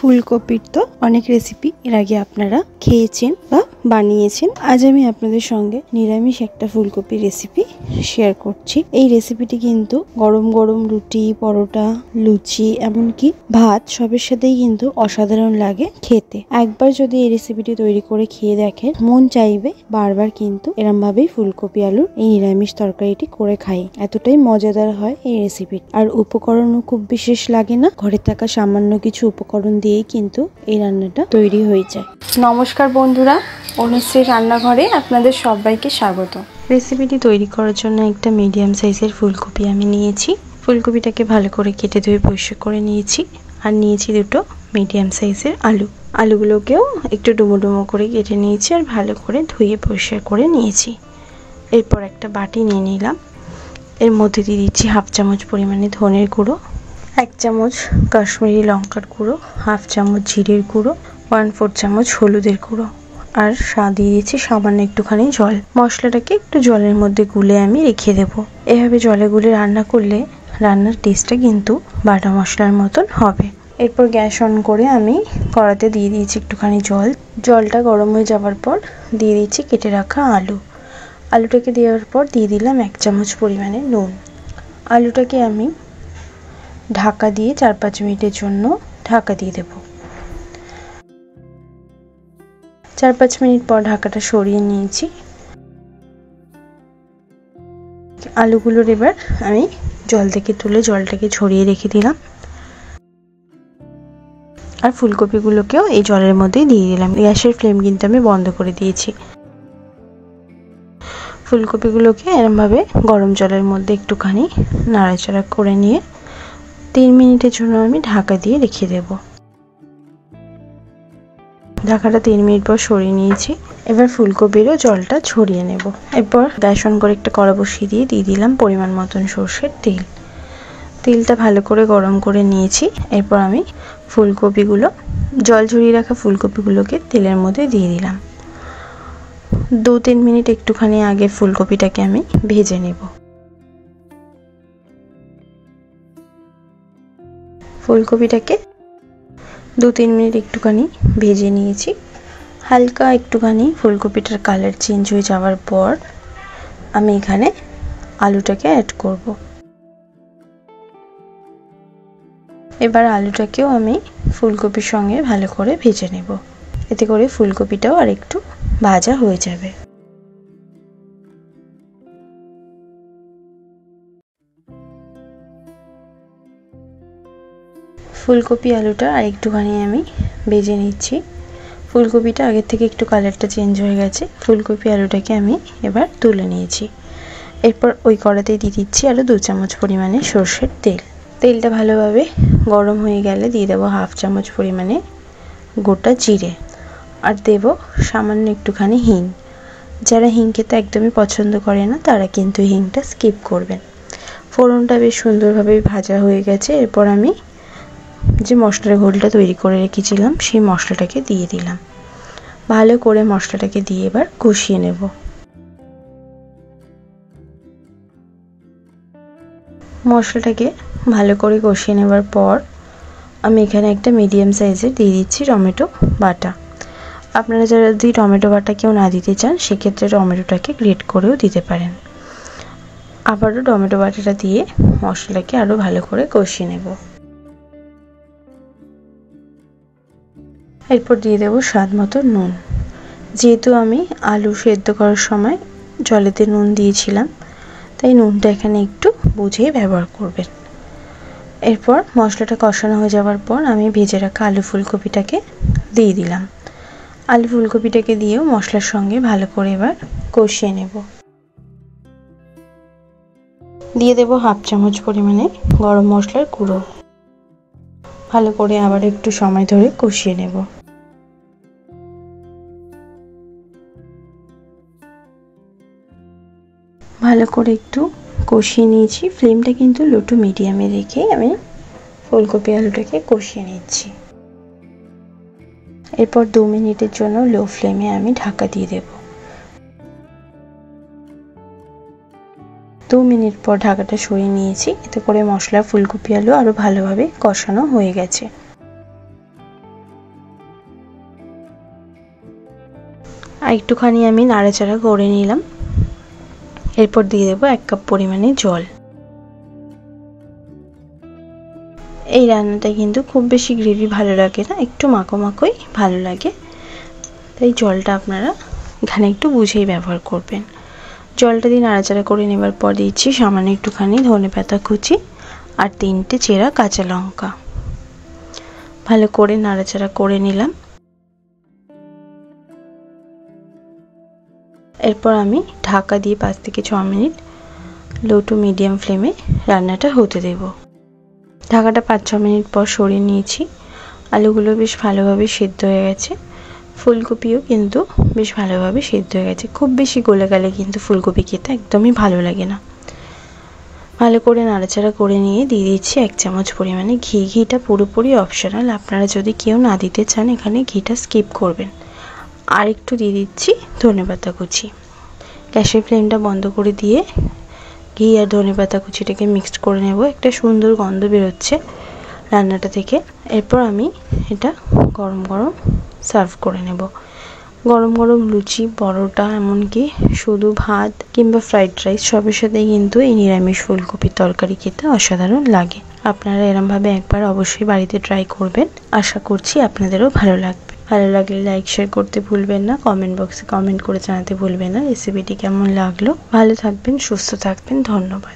ফুলকপির তো অনেক রেসিপি এর আগে আপনারা খেয়েছেন বা বানিয়েছেন। আজ আমি আপনাদের সঙ্গে নিরামিষ একটা ফুলকপি রেসিপি শেয়ার করছি। এই রেসিপিটি কিন্তু গরম গরম রুটি, পরোটা, লুচি, এমনকি ভাত সবের সাথেই কিন্তু অসাধারণ লাগে খেতে। একবার যদি এই রেসিপিটি তৈরি করে খেয়ে দেখেন, মন চাইবে বারবার কিন্তু এরম ভাবেই ফুলকপি আলুর এই নিরামিষ তরকারিটি করে খাই। এতটাই মজাদার হয় এই রেসিপি। আর উপকরণও খুব বিশেষ লাগে না, ঘরে থাকা সামান্য কিছু উপকরণ দিয়েই কিন্তু এই রান্নাটা তৈরি হয়ে যায়। নমস্কার বন্ধুরা, অনুশ্রীর রান্নাঘরে আপনাদের সবাইকে স্বাগত। রেসিপিটি তৈরি করার জন্য একটা মিডিয়াম সাইজের ফুলকপি আমি নিয়েছি। ফুলকপিটাকে ভালো করে কেটে ধুয়ে পরিষ্কার করে নিয়েছি। আর নিয়েছি দুটো মিডিয়াম সাইজের আলু। আলুগুলোকেও একটু ডুমো ডুমো করে কেটে নিয়েছি আর ভালো করে ধুয়ে পরিষ্কার করে নিয়েছি। এরপর একটা বাটি নিয়ে নিলাম। এর মধ্যে দিয়ে দিচ্ছি হাফ চামচ পরিমাণে ধনের গুঁড়ো, 1 চামচ কাশ্মীরি লঙ্কার গুঁড়ো, হাফ চামচ জিরের গুঁড়ো, 1/4 চামচ হলুদের গুঁড়ো, আর দিয়ে দিচ্ছি সামান্য একটুখানি জল। মশলাটাকে একটু জলের মধ্যে গুলে আমি রেখে দেবো। এভাবে জলে গুলে রান্না করলে রান্নার টেস্টটা কিন্তু বাটা মশলার মতন হবে। এরপর গ্যাস অন করে আমি কড়াতে দিয়ে দিয়েছি একটুখানি জল। জলটা গরম হয়ে যাওয়ার পর দিয়ে দিচ্ছি কেটে রাখা আলু। আলুটাকে দেওয়ার পর দিয়ে দিলাম 1 চামচ পরিমাণে নুন। আলুটাকে আমি ঢাকা দিয়ে 4-5 মিনিটের জন্য ঢাকা দিয়ে দেব। 4-5 মিনিট পর ঢাকাটা সরিয়ে নিয়েছি। আলুগুলোর এবার আমি জল থেকে তুলে জলটাকে ছড়িয়ে রেখে দিলাম। আর ফুলকপিগুলোকেও এই জলের মধ্যেই দিয়ে দিলাম। গ্যাসের ফ্লেম কিন্তু আমি বন্ধ করে দিয়েছি। ফুলকপিগুলোকে এরমভাবে গরম জলের মধ্যে একটুখানি নাড়াচাড়া করে নিয়ে 3 মিনিটের জন্য আমি ঢাকা দিয়ে রেখে দেব। ঢাকাটা 3 মিনিট পর সরিয়ে নিয়েছি। এবার ফুলকপিরও জলটা ছড়িয়ে নেব। এরপর গ্যাস অন করে একটা কড়া বসিয়ে দিয়ে দিলাম পরিমাণ মতন সরষের তেল। তেলটা ভালো করে গরম করে নিয়েছি। এরপর আমি ফুলকপিগুলো, জল ঝরিয়ে রাখা ফুলকপিগুলোকে তেলের মধ্যে দিয়ে দিলাম। 2-3 মিনিট একটুখানি আগে ফুলকপিটাকে আমি ভেজে নেব। ফুলকপিটাকে 2-3 মিনিট একটুখানি ভেজে নিয়েছি। হালকা একটুখানি ফুলকপিটার কালার চেঞ্জ হয়ে যাওয়ার পর আমি এখানে আলুটাকে অ্যাড করব। এবার আলুটাকেও আমি ফুলকপির সঙ্গে ভালো করে ভেজে নেব। এতে করে ফুলকপিটাও আর একটু ভাজা হয়ে যাবে। ফুলকপি আলুটা আর একটুখানি আমি ভেজে নিচ্ছি। ফুলকপিটা আগের থেকে একটু কালারটা চেঞ্জ হয়ে গেছে। ফুলকপি আলুটাকে আমি এবার তুলে নিয়েছি। এরপর ওই কড়াতেই দিয়ে দিচ্ছি আরও 2 চামচ পরিমাণে সরষের তেল। তেলটা ভালোভাবে গরম হয়ে গেলে দিয়ে দেবো হাফ চামচ পরিমাণে গোটা জিরে, আর দেব সামান্য একটুখানি হিং। যারা হিং খেতে একদমই পছন্দ করে না তারা কিন্তু হিংটা স্কিপ করবেন। ফোড়নটা বেশ সুন্দরভাবে ভাজা হয়ে গেছে। এরপর আমি যে মশলার ঘোলটা তৈরি করে রেখেছিলাম সেই মশলাটাকে দিয়ে দিলাম। ভালো করে মশলাটাকে দিয়ে এবার কষিয়ে নেব। মশলাটাকে ভালো করে কষিয়ে নেবার পর আমি এখানে একটা মিডিয়াম সাইজের দিয়ে দিচ্ছি টমেটো বাটা। আপনারা যারা যদি টমেটো বাটা কেউ না দিতে চান সেক্ষেত্রে টমেটোটাকে গ্রেট করেও দিতে পারেন। আবারও টমেটো বাটাটা দিয়ে মশলাটাকে আরও ভালো করে কষিয়ে নেব। এরপর দিয়ে দেবো স্বাদ মতো নুন। যেহেতু আমি আলু সেদ্ধ করার সময় জলেতে নুন দিয়েছিলাম, তাই নুনটা এখানে একটু বুঝেই ব্যবহার করবেন। এরপর মশলাটা কষানো হয়ে যাওয়ার পর আমি ভেজে রাখা আলু ফুলকপিটাকে দিয়ে দিলাম। আলু ফুলকপিটাকে দিয়েও মশলার সঙ্গে ভালো করে এবার কষিয়ে নেব। দিয়ে দেব হাফ চামচ পরিমাণে গরম মশলার গুঁড়ো। ভালো করে আবার একটু সময় ধরে কষিয়ে নেব। ভালো করে একটু কষিয়ে নিয়েছি। ফ্লেমটা কিন্তু লো টু মিডিয়ামে রেখে আমি ফুলকপি আলুটাকে কষিয়ে নিচ্ছি। এরপর 2 মিনিটের জন্য লো ফ্লেমে আমি ঢাকা দিয়ে দেব। 2 মিনিট পর ঢাকাটা সরিয়ে নিয়েছি। এতে করে মশলা, ফুলকপি আলু আরও ভালোভাবে কষানো হয়ে গেছে। আর একটুখানি আমি নাড়াচাড়া করে নিলাম। এরপর দিয়ে দেবো 1 কাপ পরিমাণে জল। এই রান্নাটা কিন্তু খুব বেশি গ্রেভি ভালো লাগে না, একটু মাখো মাখোই ভালো লাগে, তাই জলটা আপনারা এখানে একটু বুঝেই ব্যবহার করবেন। জলটা দিয়ে নাড়াচাড়া করে নেবার পর দিচ্ছি সামান্য একটুখানি ধনেপাতা কুচি আর 3টে চেরা কাঁচা লঙ্কা। ভালো করে নাড়াচাড়া করে নিলাম। এরপর আমি ঢাকা দিয়ে 5 থেকে 6 মিনিট লো টু মিডিয়াম ফ্লেমে রান্নাটা হতে দেব। ঢাকাটা 5-6 মিনিট পর সরিয়ে নিয়েছি। আলুগুলো বেশ ভালোভাবে সিদ্ধ হয়ে গেছে, ফুলকপিও কিন্তু বেশ ভালোভাবে সিদ্ধ হয়ে গেছে। খুব বেশি গলে গেলে কিন্তু ফুলকপি খেতে একদমই ভালো লাগে না। ভালো করে নাড়াচাড়া করে নিয়ে দিয়ে দিচ্ছি 1 চামচ পরিমাণে ঘি। ঘিটা পুরোপুরি অপশনাল, আপনারা যদি কেউ না দিতে চান এখানে ঘিটা স্কিপ করবেন। আর একটু দিয়ে দিচ্ছি ধনেপাতা কুচি। গ্যাসের ফ্লেমটা বন্ধ করে দিয়ে ঘি আর ধনেপাতা কুচিটাকে মিক্সড করে নেব। একটা সুন্দর গন্ধ বেরোচ্ছে রান্নাটা থেকে। এরপর আমি এটা গরম গরম সার্ভ করে নেব। গরম গরম লুচি, পরোটা, এমনকি শুধু ভাত কিংবা ফ্রাইড রাইস সবের সাথেই কিন্তু এই নিরামিষ ফুলকপির তরকারি খেতে অসাধারণ লাগে। আপনারা এরমভাবে একবার অবশ্যই বাড়িতে ট্রাই করবেন, আশা করছি আপনাদেরও ভালো লাগবে। ভালো লাগলে লাইক শেয়ার করতে ভুলবেন না, কমেন্ট বক্সে কমেন্ট করে জানাতে ভুলবেন না রেসিপিটি কেমন লাগলো। ভালো থাকবেন, সুস্থ থাকবেন, ধন্যবাদ।